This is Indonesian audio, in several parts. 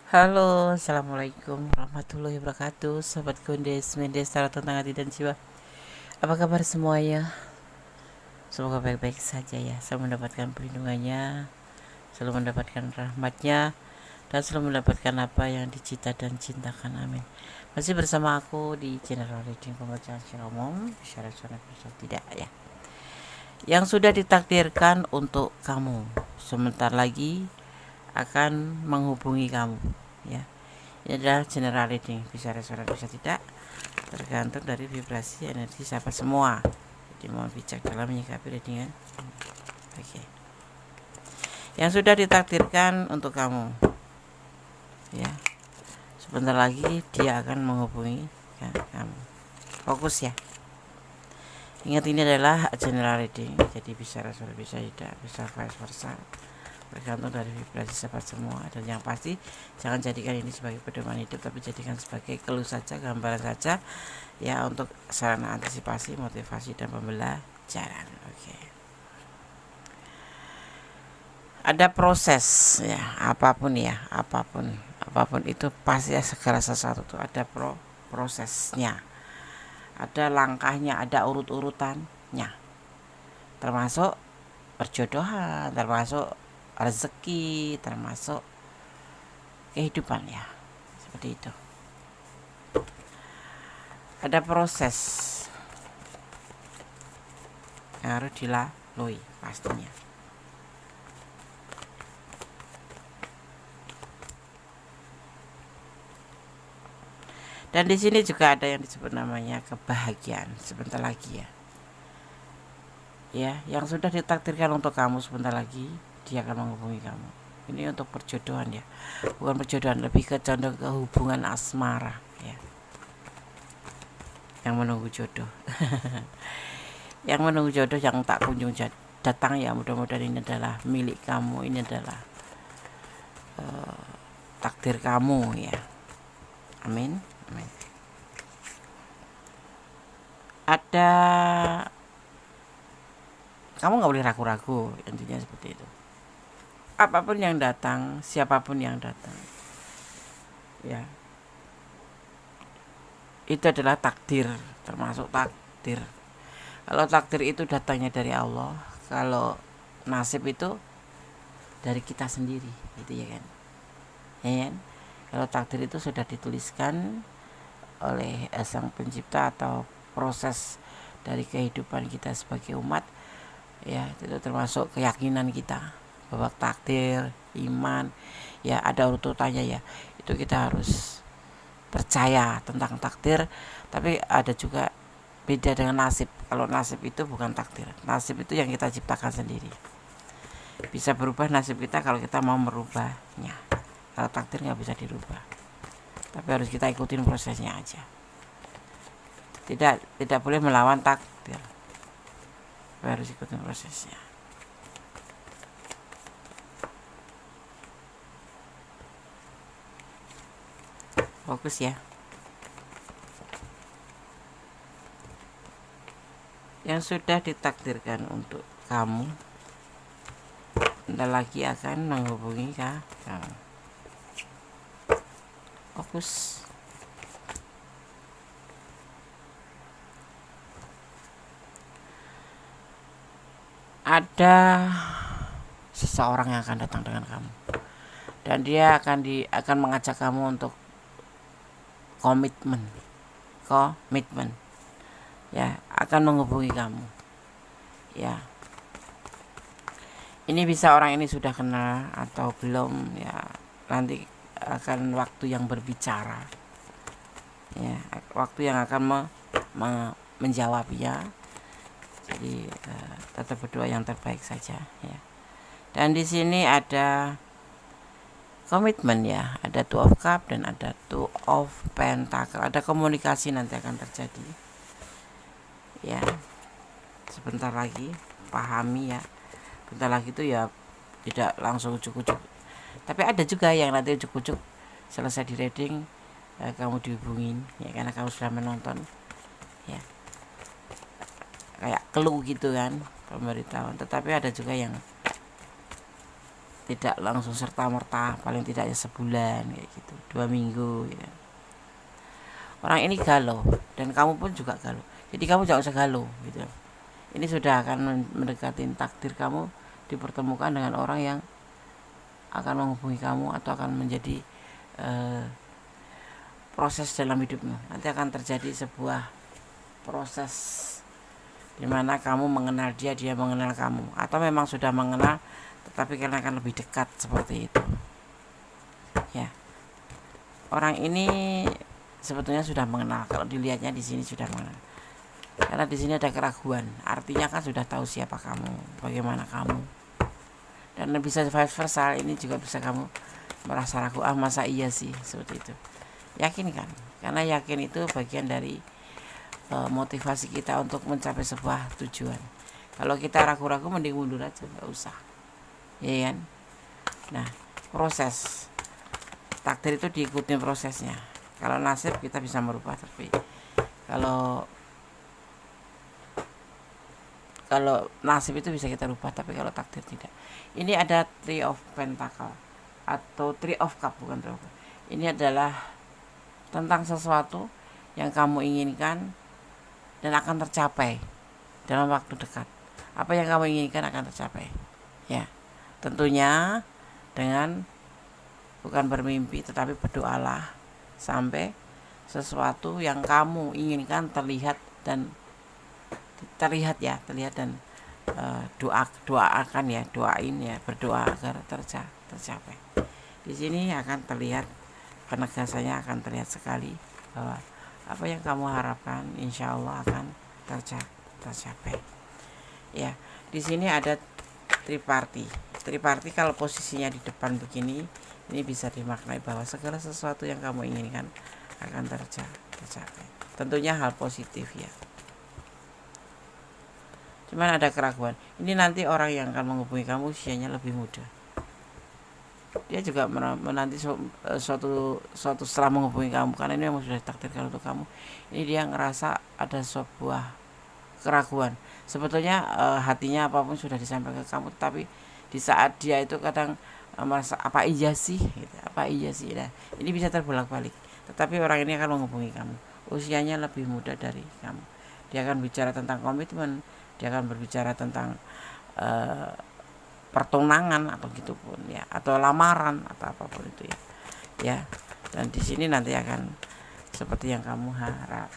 Halo, assalamualaikum warahmatullahi wabarakatuh. Sobat Gondes, Mendes, Tarot tentang hati dan jiwa. Apa kabar semuanya? Semoga baik-baik saja ya. Selalu mendapatkan perlindungannya, selalu mendapatkan rahmatnya, dan selalu mendapatkan apa yang dicita dan cintakan. Amin. Masih bersama aku di channel reading pembacaan secara umum, syarat bisa tidak ya. Yang sudah ditakdirkan untuk kamu, sebentar lagi akan menghubungi kamu ya. Ini adalah general reading, bisa resonan bisa tidak, tergantung dari vibrasi energi sahabat semua. Jadi mohon bijak dalam menyikapi readingan. Oke. Yang sudah ditakdirkan untuk kamu, ya. Sebentar lagi dia akan menghubungi kamu. Fokus ya. Ingat ini adalah general reading, jadi bisa resonan bisa tidak, bisa vice versa. Tergantung dari vibrasi sahabat semua, dan yang pasti jangan jadikan ini sebagai pedoman hidup, tapi jadikan sebagai keluh saja, gambaran saja ya, untuk sarana antisipasi, motivasi dan pembelajaran. Oke. Ada proses ya, apapun apapun itu pasti ya, segala sesuatu itu ada prosesnya, ada langkahnya, ada urut-urutannya, termasuk perjodohan, termasuk rezeki, termasuk kehidupan ya, seperti itu. Ada proses yang harus dilalui pastinya. Dan di sini juga ada yang disebut namanya kebahagiaan sebentar lagi ya. Ya, yang sudah ditakdirkan untuk kamu sebentar lagi dia akan menghubungi kamu. Ini untuk perjodohan ya, bukan perjodohan, lebih ke condong ke hubungan asmara ya. Yang menunggu jodoh, yang menunggu jodoh yang tak kunjung datang ya, mudah-mudahan ini adalah milik kamu, ini adalah takdir kamu ya. Amin, amin. Ada, kamu nggak boleh ragu-ragu, intinya seperti itu. Apapun yang datang, siapapun yang datang ya, itu adalah takdir, termasuk takdir. Kalau takdir itu datangnya dari Allah, kalau nasib itu dari kita sendiri, gitu ya kan. Ya kan? Kalau takdir itu sudah dituliskan oleh sang pencipta atau proses dari kehidupan kita sebagai umat ya, itu termasuk keyakinan kita bahwa takdir, iman ya, ada urutannya ya. Itu kita harus percaya tentang takdir, tapi ada juga beda dengan nasib. Kalau nasib itu bukan takdir, nasib itu yang kita ciptakan sendiri. Bisa berubah nasib kita kalau kita mau merubahnya. Kalau takdir nggak bisa dirubah, tapi harus kita ikutin prosesnya aja. Tidak boleh melawan takdir, tapi harus ikutin prosesnya. Fokus ya. Yang sudah ditakdirkan untuk kamu bentar lagi akan menghubungi kamu. Fokus. Ada seseorang yang akan datang dengan kamu, dan dia akan mengajak kamu untuk komitmen ya, akan menghubungi kamu ya. Ini bisa orang ini sudah kenal atau belum ya, nanti akan waktu yang berbicara ya, waktu yang akan menjawab ya. Jadi tetap berdoa yang terbaik saja ya. Dan di sini ada komitmen ya, ada Two of Cup dan ada Two of Pentacle. Ada komunikasi nanti akan terjadi ya, sebentar lagi, pahami ya. Bentar lagi itu ya tidak langsung ujuk-ujuk, tapi ada juga yang nanti ujuk-ujuk selesai di reading kamu dihubungin ya, karena kamu sudah menonton ya, kayak clue gitu kan, pemberitahuan. Tetapi ada juga yang tidak langsung serta merta, paling tidaknya sebulan kayak gitu, 2 minggu ya. Orang ini galau dan kamu pun juga galau, jadi kamu jangan usah galau gitu. Ini sudah akan mendekati takdir kamu dipertemukan dengan orang yang akan menghubungi kamu atau akan menjadi proses dalam hidupmu. Nanti akan terjadi sebuah proses dimana kamu mengenal dia, dia mengenal kamu, atau memang sudah mengenal tetapi kalian akan lebih dekat seperti itu ya. Orang ini sebetulnya sudah mengenal, kalau dilihatnya di sini sudah mengenal, karena di sini ada keraguan, artinya kan sudah tahu siapa kamu, bagaimana kamu, dan bisa vice versa. Ini juga bisa kamu merasa ragu, masa iya sih, seperti itu. Yakin kan, karena yakin itu bagian dari motivasi kita untuk mencapai sebuah tujuan. Kalau kita ragu-ragu mending mundur aja, nggak usah ya kan. Nah, proses takdir itu diikuti prosesnya. Kalau nasib kita bisa merubah, tapi kalau nasib itu bisa kita rubah, tapi kalau takdir tidak. Ini ada Three of Pentacle atau Three of Cup, bukan Three of Cup. Ini adalah tentang sesuatu yang kamu inginkan dan akan tercapai dalam waktu dekat. Apa yang kamu inginkan akan tercapai ya. Tentunya dengan bukan bermimpi, tetapi berdoalah sampai sesuatu yang kamu inginkan terlihat dan doakan ya, doain ya, berdoa agar tercapai. Di sini akan terlihat penegasannya, akan terlihat sekali bahwa apa yang kamu harapkan insya Allah akan tercapai ya. Di sini ada triparty kalau posisinya di depan begini, ini bisa dimaknai bahwa segala sesuatu yang kamu inginkan akan tercapai. Tentunya hal positif ya. Cuman ada keraguan. Ini nanti orang yang akan menghubungi kamu usianya lebih muda. Dia juga menanti suatu setelah menghubungi kamu, karena ini memang sudah ditakdirkan untuk kamu. Ini dia ngerasa ada sebuah keraguan. Sebetulnya hatinya apapun sudah disampaikan ke kamu, tapi di saat dia itu kadang merasa apa iya sih gitu, Nah, ini bisa terbolak-balik. Tetapi orang ini akan menghubungi kamu, usianya lebih muda dari kamu. Dia akan bicara tentang komitmen, dia akan berbicara tentang pertunangan atau gitu pun ya, atau lamaran atau apapun itu ya. Dan di sini nanti akan seperti yang kamu harap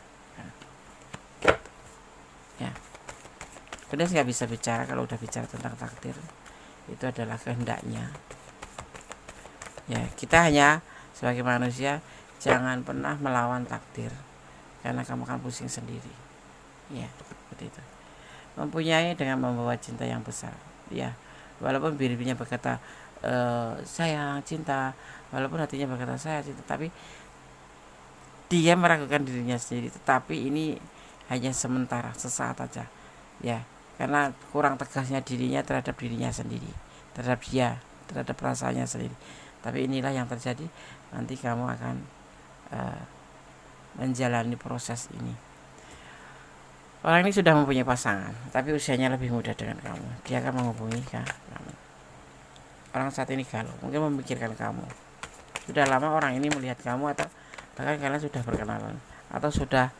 ya. Kemudian nggak bisa bicara kalau udah bicara tentang takdir, itu adalah kehendaknya ya. Kita hanya sebagai manusia jangan pernah melawan takdir, karena kamu akan pusing sendiri ya, seperti itu. Mempunyai dengan membawa cinta yang besar ya, walaupun bibirnya berkata sayang, cinta, walaupun hatinya berkata saya cinta, tapi dia meragukan dirinya sendiri. Tetapi ini hanya sementara, sesaat aja ya, karena kurang tegasnya dirinya terhadap dirinya sendiri, terhadap perasaannya sendiri. Tapi inilah yang terjadi, nanti kamu akan menjalani proses ini. Orang ini sudah mempunyai pasangan, tapi usianya lebih muda dengan kamu. Dia akan menghubungi kamu. Orang saat ini galau, mungkin memikirkan kamu. Sudah lama orang ini melihat kamu, atau bahkan kalian sudah berkenalan, atau sudah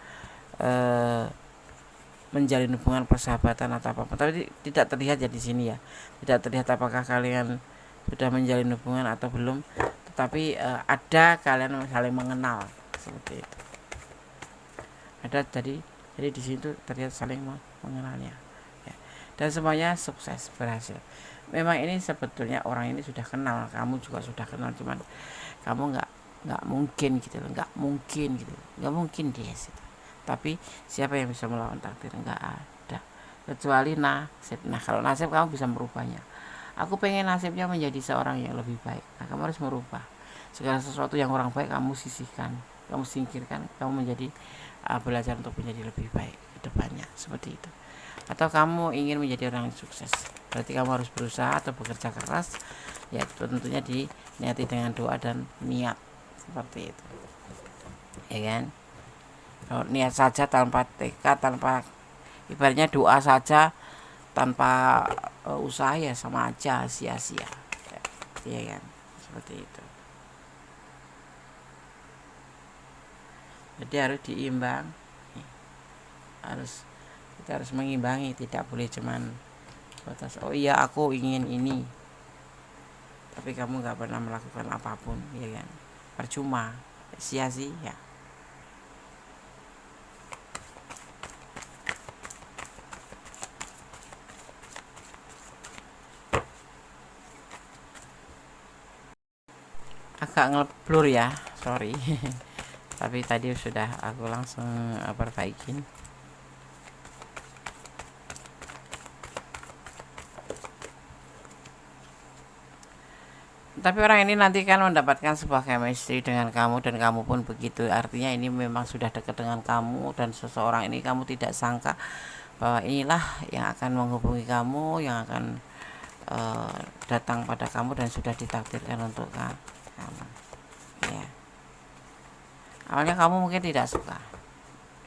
menjalin hubungan persahabatan atau apa, tapi tidak terlihat ya di sini ya. Tidak terlihat apakah kalian sudah menjalin hubungan atau belum, tetapi ada kalian saling mengenal seperti itu. Ada jadi di situ terlihat saling mengenalnya ya. Dan semuanya sukses, berhasil. Memang ini sebetulnya orang ini sudah kenal, kamu juga sudah kenal, cuman kamu nggak mungkin dia situ. Tapi siapa yang bisa melawan takdir? Nggak ada, kecuali nasib. Nah, kalau nasib kamu bisa merubahnya. Aku pengen nasibnya menjadi seorang yang lebih baik. Nah, kamu harus merubah segala sesuatu yang orang baik, kamu sisihkan, kamu singkirkan, kamu menjadi belajar untuk menjadi lebih baik ke depannya, seperti itu. Atau kamu ingin menjadi orang yang sukses, berarti kamu harus berusaha atau bekerja keras ya, tentunya diniati dengan doa dan niat, seperti itu ya kan. Kalau niat saja tanpa tekad, tanpa ibaratnya doa saja tanpa usaha ya sama aja sia-sia ya. iya kan, seperti itu. Jadi harus diimbang, kita harus mengimbangi, tidak boleh cuman batas oh iya aku ingin ini tapi kamu nggak pernah melakukan apapun, ya kan, percuma, sia-sia. Agak ngeblur ya, sorry. Tapi tadi sudah aku langsung perbaikin. Tapi orang ini nanti kan mendapatkan sebuah chemistry dengan kamu dan kamu pun begitu. Artinya ini memang sudah dekat dengan kamu dan seseorang ini kamu tidak sangka bahwa inilah yang akan menghubungi kamu, yang akan datang pada kamu dan sudah ditakdirkan untuk kamu. Ya. Awalnya kamu mungkin tidak suka.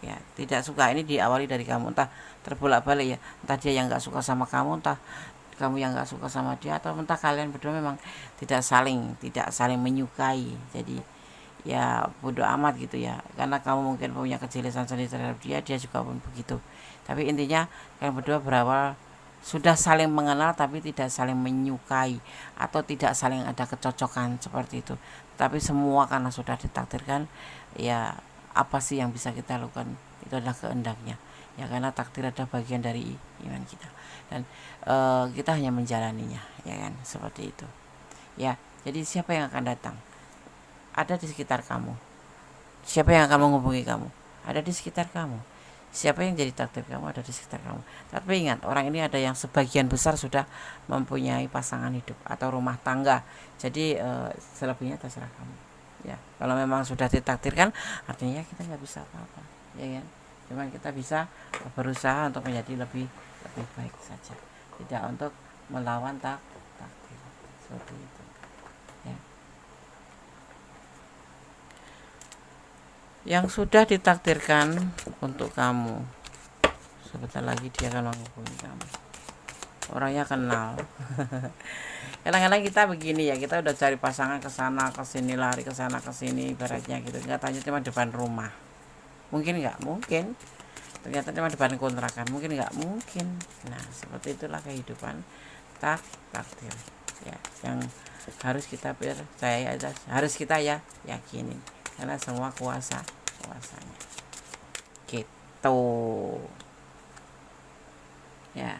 Ya, tidak suka ini diawali dari kamu, entah terbolak-balik ya. Entah dia yang nggak suka sama kamu, entah kamu yang nggak suka sama dia, atau entah kalian berdua memang tidak saling menyukai. Jadi ya bodoh amat gitu ya, karena kamu mungkin punya kejelesan sendiri terhadap dia juga pun begitu. Tapi intinya kalian berdua berawal sudah saling mengenal tapi tidak saling menyukai atau tidak saling ada kecocokan seperti itu. Tapi semua karena sudah ditakdirkan, ya apa sih yang bisa kita lakukan, itu adalah kehendaknya ya, karena takdir ada bagian dari iman kita dan kita hanya menjalaninya, ya kan, seperti itu ya. Jadi siapa yang akan datang ada di sekitar kamu, siapa yang akan menghubungi kamu ada di sekitar kamu, siapa yang jadi takdir kamu ada di sekitar kamu. Tapi ingat, orang ini ada yang sebagian besar sudah mempunyai pasangan hidup atau rumah tangga. Jadi selebihnya terserah kamu ya. Kalau memang sudah ditakdirkan, artinya kita nggak bisa apa-apa, ya kan. Cuman kita bisa berusaha untuk menjadi lebih baik saja, tidak untuk melawan takdir, seperti itu ya. Yang sudah ditakdirkan untuk kamu, sebentar lagi dia akan menghubungi kamu. Orangnya kenal. Kadang-kadang kita begini ya, kita udah cari pasangan ke sana ke sini, lari ke sana ke sini ibaratnya gitu. Nggak tanya cuma depan rumah. Mungkin nggak mungkin. Ternyata cuma depan kontrakan, mungkin nggak mungkin. Nah, seperti itulah kehidupan takdir ya, yang harus kita percaya, harus kita ya yakinin, karena semua kuasanya gitu ya.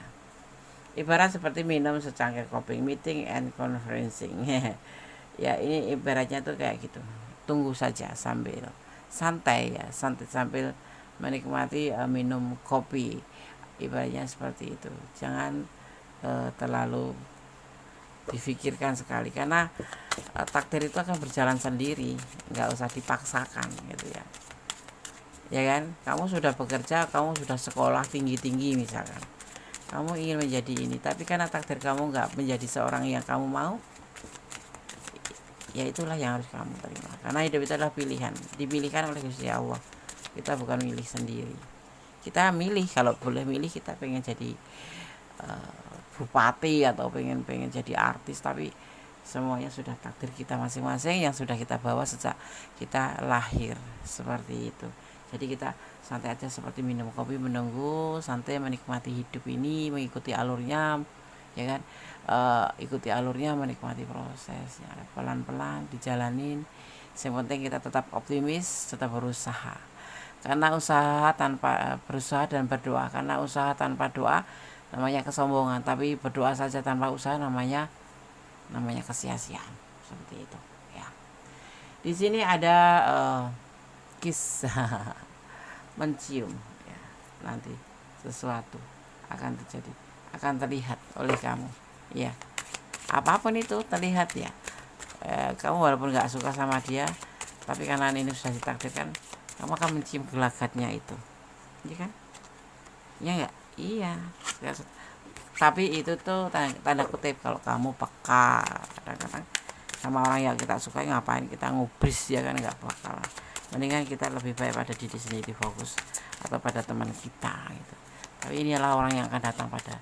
Ibarat seperti minum secangkir kopi, meeting and conferencing. Ya ini ibaratnya tuh kayak gitu, tunggu saja sambil santai ya, sambil menikmati minum kopi, ibaratnya seperti itu. Jangan terlalu difikirkan sekali, karena takdir itu akan berjalan sendiri, nggak usah dipaksakan gitu ya, ya kan. Kamu sudah bekerja, kamu sudah sekolah tinggi-tinggi misalkan, kamu ingin menjadi ini, tapi karena takdir kamu nggak menjadi seorang yang kamu mau, ya itulah yang harus kamu terima, karena hidup itu adalah pilihan, dipilihkan oleh Gusti Allah. Kita bukan milih sendiri, kita milih, kalau boleh milih kita pengen jadi bupati atau pengen jadi artis, tapi semuanya sudah takdir kita masing-masing yang sudah kita bawa sejak kita lahir, seperti itu. Jadi kita santai aja seperti minum kopi, menunggu santai menikmati hidup ini, mengikuti alurnya ya kan. Ikuti alurnya, menikmati prosesnya, pelan-pelan dijalanin. Yang penting kita tetap optimis, tetap berusaha, karena usaha tanpa berusaha dan berdoa, karena usaha tanpa doa namanya kesombongan, tapi berdoa saja tanpa usaha namanya kesia-siaan, seperti itu ya. Di sini ada kisah mencium ya. Nanti sesuatu akan terjadi, akan terlihat oleh kamu ya, apapun itu terlihat ya. Kamu walaupun gak suka sama dia, tapi karena ini sudah ditakdirkan, kamu akan mencium gelagatnya itu, iya kan, ya enggak, iya. Tapi itu tuh tanda kutip, kalau kamu peka. Kadang-kadang sama orang yang kita suka, ngapain kita ngubris ya kan, nggak bakal. Mendingan kita lebih baik pada diri sendiri, fokus, atau pada teman kita gitu. Tapi inilah orang yang akan datang pada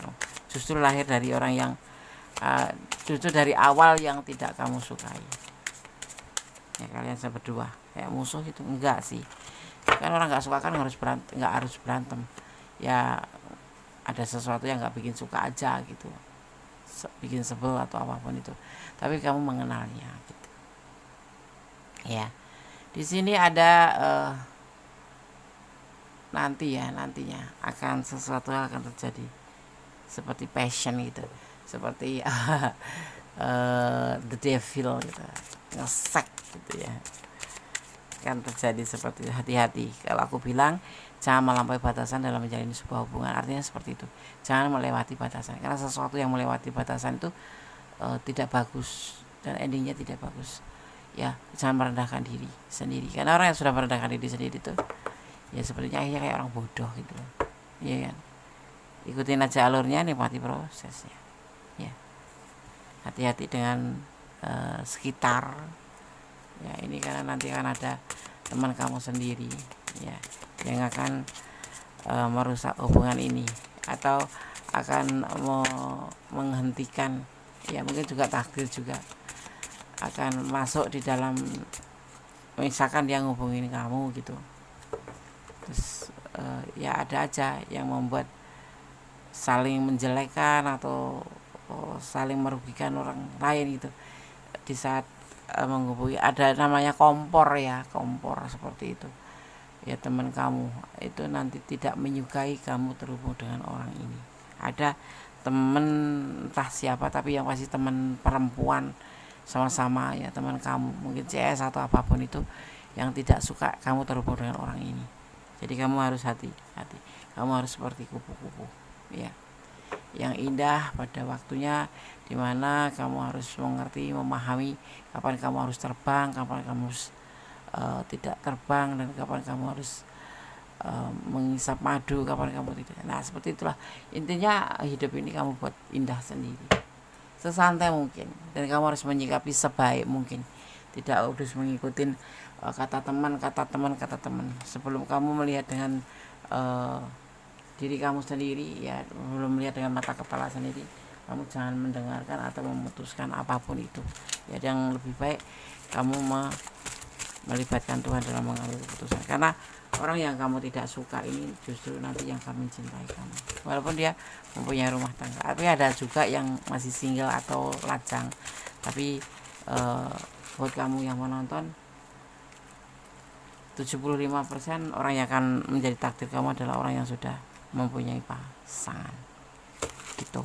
kamu, justru lahir dari orang yang uh, justru dari awal yang tidak kamu sukai. Ya kalian berdua kayak musuh gitu, enggak sih, kan orang nggak suka kan nggak harus berantem ya, ada sesuatu yang nggak bikin suka aja gitu, bikin sebel atau apapun itu, tapi kamu mengenalnya gitu ya. Di sini ada nantinya akan sesuatu hal akan terjadi seperti passion gitu, seperti the devil gitu, ngesek gitu ya, akan terjadi seperti itu. Hati-hati, kalau aku bilang jangan melampaui batasan dalam menjalin sebuah hubungan, artinya seperti itu, jangan melewati batasan, karena sesuatu yang melewati batasan itu tidak bagus dan endingnya tidak bagus ya. Jangan merendahkan diri sendiri, karena orang yang sudah merendahkan diri sendiri itu ya sepertinya akhirnya kayak orang bodoh gitu loh, iya kan. Ikutin aja alurnya, nikmati prosesnya ya. Hati-hati dengan sekitar ya, ini karena nanti akan ada teman kamu sendiri ya yang akan merusak hubungan ini atau akan menghentikan ya, mungkin juga takdir juga akan masuk di dalam, misalkan dia ngubungin kamu gitu, terus ya ada aja yang membuat saling menjelekkan atau saling merugikan orang lain gitu di saat menghubungi. Ada namanya kompor ya, kompor seperti itu ya. Teman kamu itu nanti tidak menyukai kamu terhubung dengan orang ini. Ada teman entah siapa, tapi yang pasti teman perempuan sama-sama ya, teman kamu mungkin CS atau apapun itu, yang tidak suka kamu terhubung dengan orang ini. Jadi kamu harus hati-hati, kamu harus seperti kupu-kupu ya, yang indah pada waktunya, dimana kamu harus mengerti, memahami kapan kamu harus terbang, kapan kamu harus tidak terbang, dan kapan kamu harus mengisap madu, kapan kamu tidak. Nah seperti itulah intinya, hidup ini kamu buat indah sendiri, sesantai mungkin, dan kamu harus menyikapi sebaik mungkin, tidak harus mengikuti kata teman. Sebelum kamu melihat dengan diri kamu sendiri ya, belum melihat dengan mata kepala sendiri, kamu jangan mendengarkan atau memutuskan apapun itu ya. Yang lebih baik kamu melibatkan Tuhan dalam mengambil keputusan, karena orang yang kamu tidak suka ini justru nanti yang akan mencintai kamu, walaupun dia mempunyai rumah tangga. Tapi ada juga yang masih single atau lajang, tapi buat kamu yang menonton, 75% orang yang akan menjadi takdir kamu adalah orang yang sudah mempunyai pasangan gitu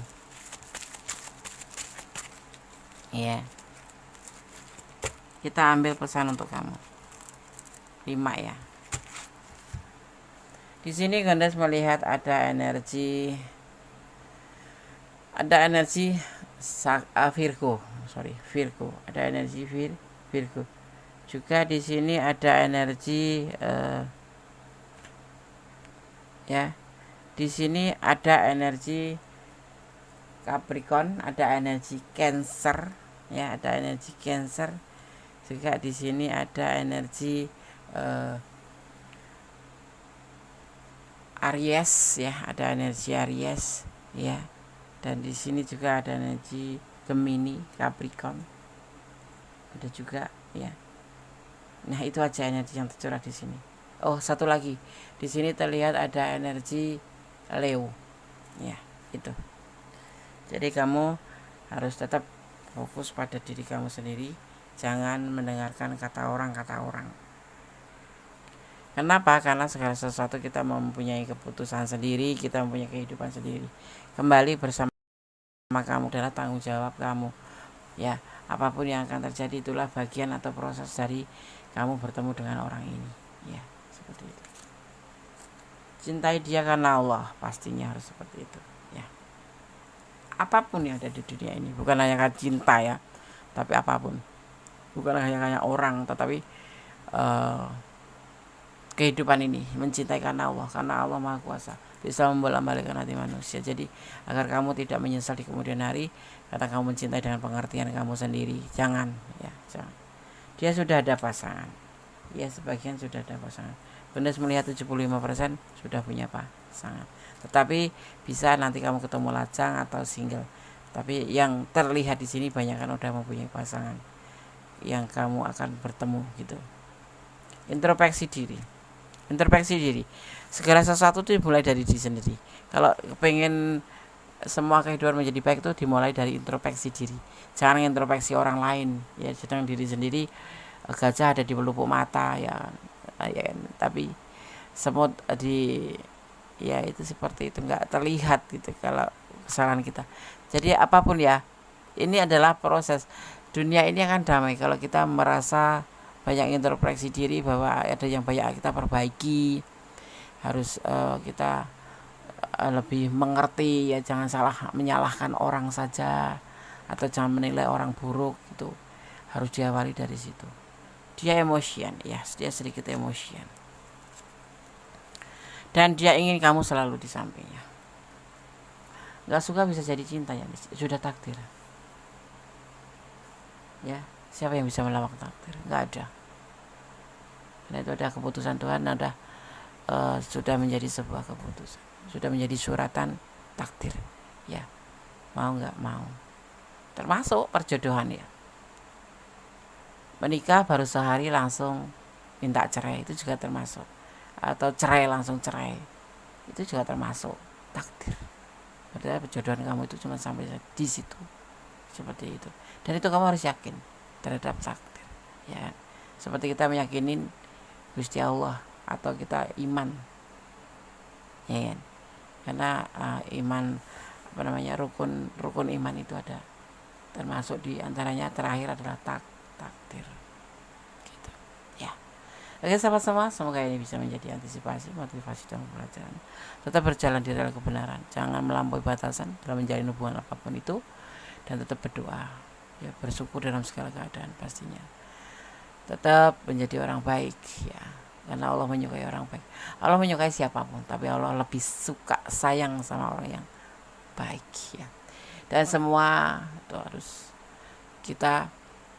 ya. Kita ambil pesan untuk kamu 5 ya. Di sini Gandas melihat ada energi Virgo, ada energi Virgo. Juga di sini ada energi ya. Di sini ada energi Capricorn, ada energi Cancer ya, ada energi Cancer. Juga di sini ada energi Aries ya, ada energi Aries ya. Dan di sini juga ada energi Gemini, Capricorn. Ada juga ya. Nah, itu aja energi yang tercurah di sini. Oh, satu lagi. Di sini terlihat ada energi Leo. Ya, itu. Jadi kamu harus tetap fokus pada diri kamu sendiri, jangan mendengarkan kata orang. Kenapa? Karena segala sesuatu kita mempunyai keputusan sendiri, kita mempunyai kehidupan sendiri. Kembali bersama kamu adalah tanggung jawab kamu. Ya, apapun yang akan terjadi itulah bagian atau proses dari kamu bertemu dengan orang ini. Ya, seperti itu. Cintai dia karena Allah, pastinya harus seperti itu. Ya. Apapun yang ada di dunia ini, bukan hanya cinta ya, tapi apapun. Bukan hanya orang, tetapi kehidupan ini mencintai karena Allah Maha Kuasa, bisa membolak-balikkan hati manusia. Jadi agar kamu tidak menyesal di kemudian hari karena kamu mencintai dengan pengertian kamu sendiri. Jangan. Dia sudah ada pasangan ya, sebagian sudah ada pasangan. Bunda melihat 75% sudah punya pasangan, tetapi bisa nanti kamu ketemu lajang atau single. Tapi yang terlihat di sini banyak kan udah mempunyai pasangan yang kamu akan bertemu gitu. Introspeksi diri. Segala sesuatu itu dimulai dari diri sendiri. Kalau pengen semua kehidupan menjadi baik itu dimulai dari introspeksi diri. Jangan introspeksi orang lain. Ya, sedang diri sendiri. Gajah ada di pelupuk mata ya, ya tapi semut ya itu seperti itu, nggak terlihat gitu kalau kesalahan kita. Jadi apapun ya, ini adalah proses. Dunia ini akan damai kalau kita merasa banyak introspeksi diri bahwa ada yang banyak kita perbaiki. Harus kita lebih mengerti ya, jangan salah menyalahkan orang saja atau jangan menilai orang buruk itu. Harus diawali dari situ. Dia emosian, ya, dia sedikit emosian. Dan dia ingin kamu selalu di sampingnya. Gak suka bisa jadi cinta ya, sudah takdir. Ya, siapa yang bisa melawan takdir? Gak ada. Karena itu ada keputusan Tuhan, ada sudah menjadi sebuah keputusan, sudah menjadi suratan takdir. Ya, mau nggak mau. Termasuk perjodohan ya. Menikah baru sehari langsung minta cerai, itu juga termasuk. Atau cerai langsung cerai, itu juga termasuk takdir. Padahal perjodohan kamu itu cuma sampai di situ, seperti itu. Dan itu kamu harus yakin terhadap takdir. Ya, seperti kita meyakinin Gusti Allah atau kita iman, ya kan? Karena iman rukun iman itu ada, termasuk di antaranya terakhir adalah takdir gitu ya. Oke sama-sama, semoga ini bisa menjadi antisipasi, motivasi dalam pelajaran. Tetap berjalan di rel kebenaran, jangan melampaui batasan dalam menjalin hubungan apapun itu, dan tetap berdoa ya, bersyukur dalam segala keadaan pastinya. Tetap menjadi orang baik ya, karena Allah menyukai orang baik. Allah menyukai siapapun, tapi Allah lebih suka sayang sama orang yang baik ya. Dan semua itu harus kita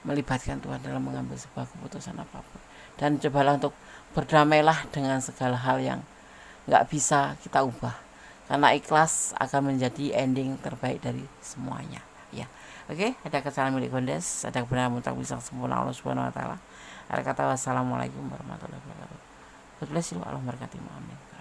melibatkan Tuhan dalam mengambil sebuah keputusan apapun. Dan cobalah untuk berdamailah dengan segala hal yang gak bisa kita ubah, karena ikhlas akan menjadi ending terbaik dari semuanya ya. Oke, ada kesalahan milik Gondes, ada kebenaran mutlak bisa sempurna Allah Subhanahu wa taala. Ada kata wassalamualaikum warahmatullahi wabarakatuh. God bless you, Allah berkati. Amin.